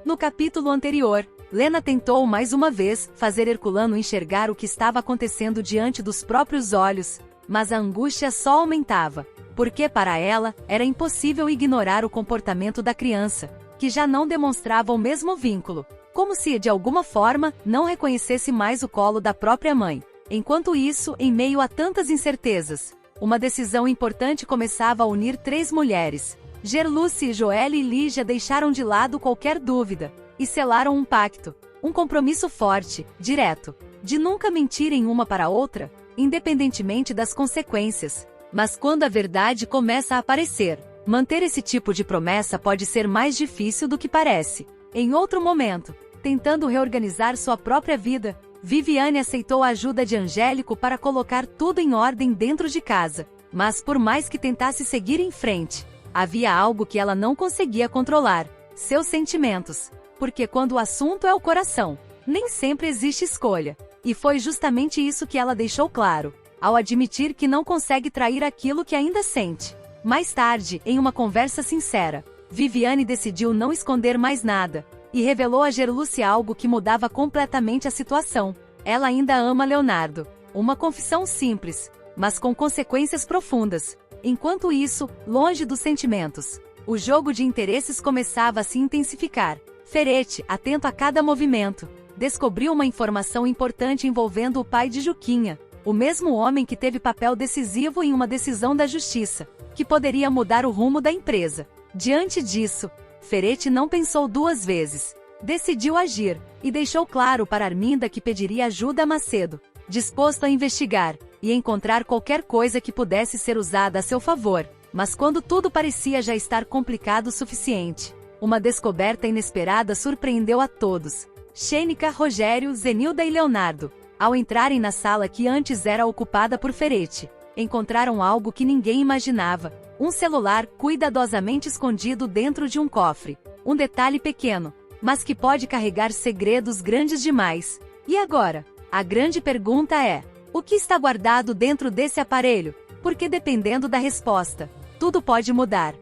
No capítulo anterior, Lena tentou mais uma vez fazer Herculano enxergar o que estava acontecendo diante dos próprios olhos, mas a angústia só aumentava, porque para ela era impossível ignorar o comportamento da criança, que já não demonstrava o mesmo vínculo, como se de alguma forma não reconhecesse mais o colo da própria mãe. Enquanto isso, em meio a tantas incertezas, uma decisão importante começava a unir três mulheres. Gerluce, Joelle e Lígia deixaram de lado qualquer dúvida e selaram um pacto, um compromisso forte, direto, de nunca mentirem uma para a outra, independentemente das consequências. Mas quando a verdade começa a aparecer, manter esse tipo de promessa pode ser mais difícil do que parece. Em outro momento, tentando reorganizar sua própria vida, Viviane aceitou a ajuda de Angélico para colocar tudo em ordem dentro de casa. Mas por mais que tentasse seguir em frente, havia algo que ela não conseguia controlar: seus sentimentos. Porque quando o assunto é o coração, nem sempre existe escolha. E foi justamente isso que ela deixou claro, ao admitir que não consegue trair aquilo que ainda sente. Mais tarde, em uma conversa sincera, Viviane decidiu não esconder mais nada, e revelou a Gerluce algo que mudava completamente a situação. Ela ainda ama Leonardo. Uma confissão simples, mas com consequências profundas. Enquanto isso, longe dos sentimentos, o jogo de interesses começava a se intensificar. Ferete, atento a cada movimento, descobriu uma informação importante envolvendo o pai de Juquinha, o mesmo homem que teve papel decisivo em uma decisão da justiça, que poderia mudar o rumo da empresa. Diante disso, Ferete não pensou duas vezes. Decidiu agir, e deixou claro para Arminda que pediria ajuda a Macedo, disposto a investigar e encontrar qualquer coisa que pudesse ser usada a seu favor. Mas quando tudo parecia já estar complicado o suficiente, uma descoberta inesperada surpreendeu a todos. Xênica, Rogério, Zenilda e Leonardo, ao entrarem na sala que antes era ocupada por Ferete, encontraram algo que ninguém imaginava: um celular cuidadosamente escondido dentro de um cofre. Um detalhe pequeno, mas que pode carregar segredos grandes demais. E agora? A grande pergunta é: o que está guardado dentro desse aparelho? Porque dependendo da resposta, tudo pode mudar.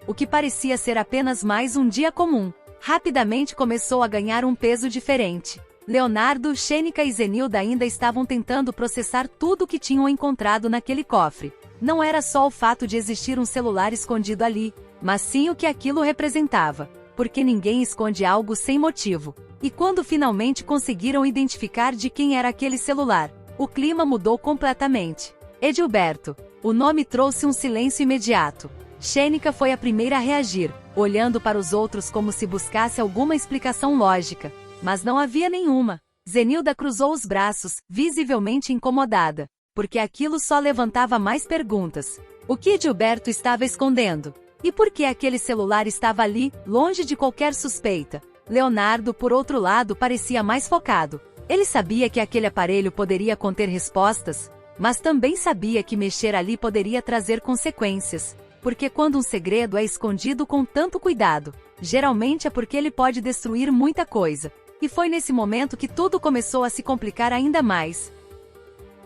O que parecia ser apenas mais um dia comum, rapidamente começou a ganhar um peso diferente. Leonardo, Xênica e Zenilda ainda estavam tentando processar tudo o que tinham encontrado naquele cofre. Não era só o fato de existir um celular escondido ali, mas sim o que aquilo representava. Porque ninguém esconde algo sem motivo. E quando finalmente conseguiram identificar de quem era aquele celular, o clima mudou completamente. Edilberto. O nome trouxe um silêncio imediato. Xênica foi a primeira a reagir, olhando para os outros como se buscasse alguma explicação lógica. Mas não havia nenhuma. Zenilda cruzou os braços, visivelmente incomodada, porque aquilo só levantava mais perguntas. O que Edilberto estava escondendo? E por que aquele celular estava ali, longe de qualquer suspeita? Leonardo, por outro lado, parecia mais focado. Ele sabia que aquele aparelho poderia conter respostas, mas também sabia que mexer ali poderia trazer consequências. Porque quando um segredo é escondido com tanto cuidado, geralmente é porque ele pode destruir muita coisa. E foi nesse momento que tudo começou a se complicar ainda mais.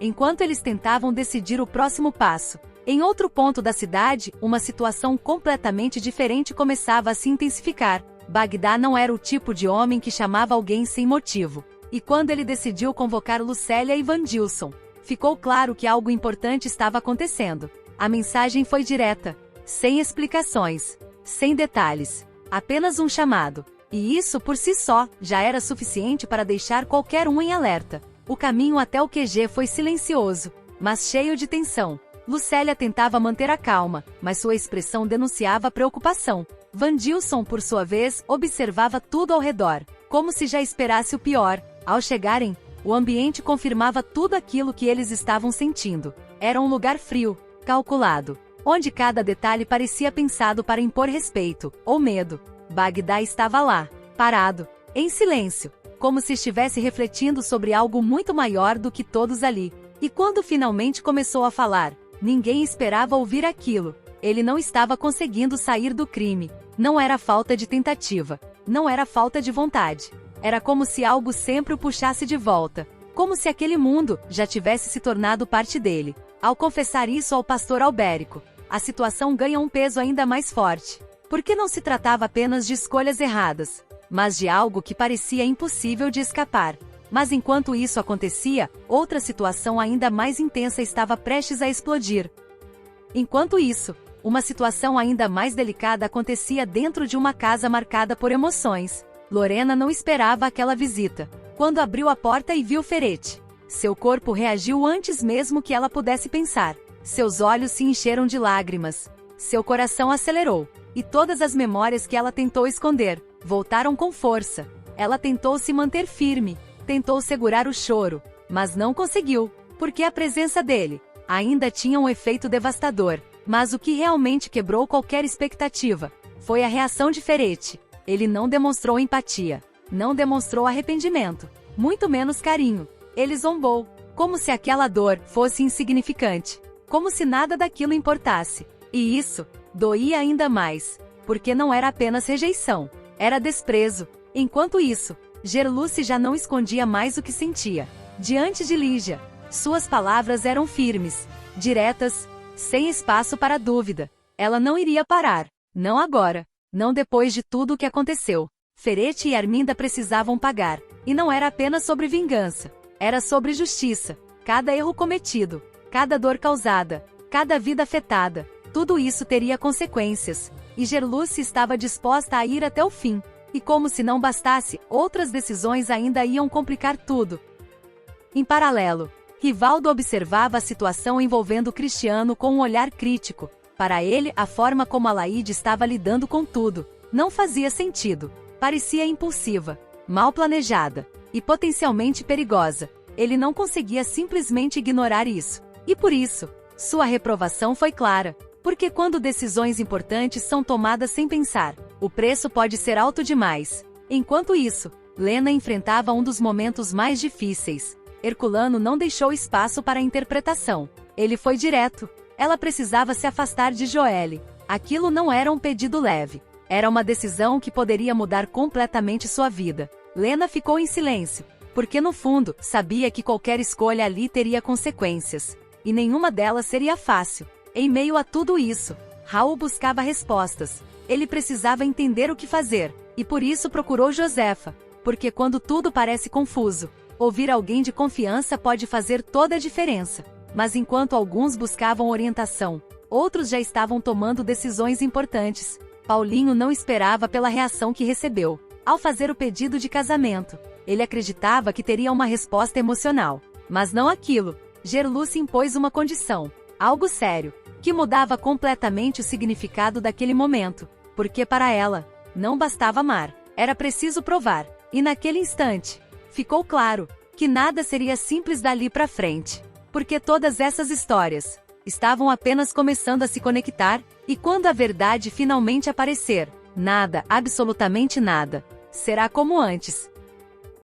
Enquanto eles tentavam decidir o próximo passo, em outro ponto da cidade, uma situação completamente diferente começava a se intensificar. Bagdá não era o tipo de homem que chamava alguém sem motivo. E quando ele decidiu convocar Lucélia e Vandilson, ficou claro que algo importante estava acontecendo. A mensagem foi direta, sem explicações, sem detalhes, apenas um chamado. E isso por si só, já era suficiente para deixar qualquer um em alerta. O caminho até o QG foi silencioso, mas cheio de tensão. Lucélia tentava manter a calma, mas sua expressão denunciava preocupação. Vandilson, por sua vez, observava tudo ao redor, como se já esperasse o pior. Ao chegarem, o ambiente confirmava tudo aquilo que eles estavam sentindo. Era um lugar frio, calculado, onde cada detalhe parecia pensado para impor respeito, ou medo. Bagdá estava lá, parado, em silêncio, como se estivesse refletindo sobre algo muito maior do que todos ali. E quando finalmente começou a falar, ninguém esperava ouvir aquilo. Ele não estava conseguindo sair do crime. Não era falta de tentativa. Não era falta de vontade. Era como se algo sempre o puxasse de volta. Como se aquele mundo já tivesse se tornado parte dele. Ao confessar isso ao pastor Albérico, a situação ganha um peso ainda mais forte. Porque não se tratava apenas de escolhas erradas, mas de algo que parecia impossível de escapar. Mas enquanto isso acontecia, outra situação ainda mais intensa estava prestes a explodir. Enquanto isso, uma situação ainda mais delicada acontecia dentro de uma casa marcada por emoções. Lorena não esperava aquela visita. Quando abriu a porta e viu Ferete, seu corpo reagiu antes mesmo que ela pudesse pensar. Seus olhos se encheram de lágrimas. Seu coração acelerou. E todas as memórias que ela tentou esconder voltaram com força. Ela tentou se manter firme, tentou segurar o choro, mas não conseguiu, porque a presença dele ainda tinha um efeito devastador. Mas o que realmente quebrou qualquer expectativa foi a reação de Ferete. Ele não demonstrou empatia, não demonstrou arrependimento, muito menos carinho. Ele zombou, como se aquela dor fosse insignificante, como se nada daquilo importasse. E isso doía ainda mais, porque não era apenas rejeição, era desprezo. Enquanto isso, Gerluce já não escondia mais o que sentia. Diante de Lígia, suas palavras eram firmes, diretas, sem espaço para dúvida. Ela não iria parar, não agora, não depois de tudo o que aconteceu. Ferete e Arminda precisavam pagar, e não era apenas sobre vingança, era sobre justiça. Cada erro cometido, cada dor causada, cada vida afetada, tudo isso teria consequências, e Gerluce estava disposta a ir até o fim. E como se não bastasse, outras decisões ainda iam complicar tudo. Em paralelo, Rivaldo observava a situação envolvendo Cristiano com um olhar crítico. Para ele, a forma como Alaide estava lidando com tudo não fazia sentido. Parecia impulsiva, mal planejada e potencialmente perigosa. Ele não conseguia simplesmente ignorar isso. E por isso, sua reprovação foi clara. Porque quando decisões importantes são tomadas sem pensar, o preço pode ser alto demais. Enquanto isso, Lena enfrentava um dos momentos mais difíceis. Herculano não deixou espaço para a interpretação. Ele foi direto. Ela precisava se afastar de Joelle. Aquilo não era um pedido leve. Era uma decisão que poderia mudar completamente sua vida. Lena ficou em silêncio, porque no fundo, sabia que qualquer escolha ali teria consequências. E nenhuma delas seria fácil. Em meio a tudo isso, Raul buscava respostas. Ele precisava entender o que fazer, e por isso procurou Josefa. Porque quando tudo parece confuso, ouvir alguém de confiança pode fazer toda a diferença. Mas enquanto alguns buscavam orientação, outros já estavam tomando decisões importantes. Paulinho não esperava pela reação que recebeu ao fazer o pedido de casamento. Ele acreditava que teria uma resposta emocional, mas não aquilo. Gerluce impôs uma condição, algo sério, que mudava completamente o significado daquele momento. Porque para ela, não bastava amar, era preciso provar. E naquele instante, ficou claro que nada seria simples dali para frente. Porque todas essas histórias estavam apenas começando a se conectar, e quando a verdade finalmente aparecer, nada, absolutamente nada, será como antes.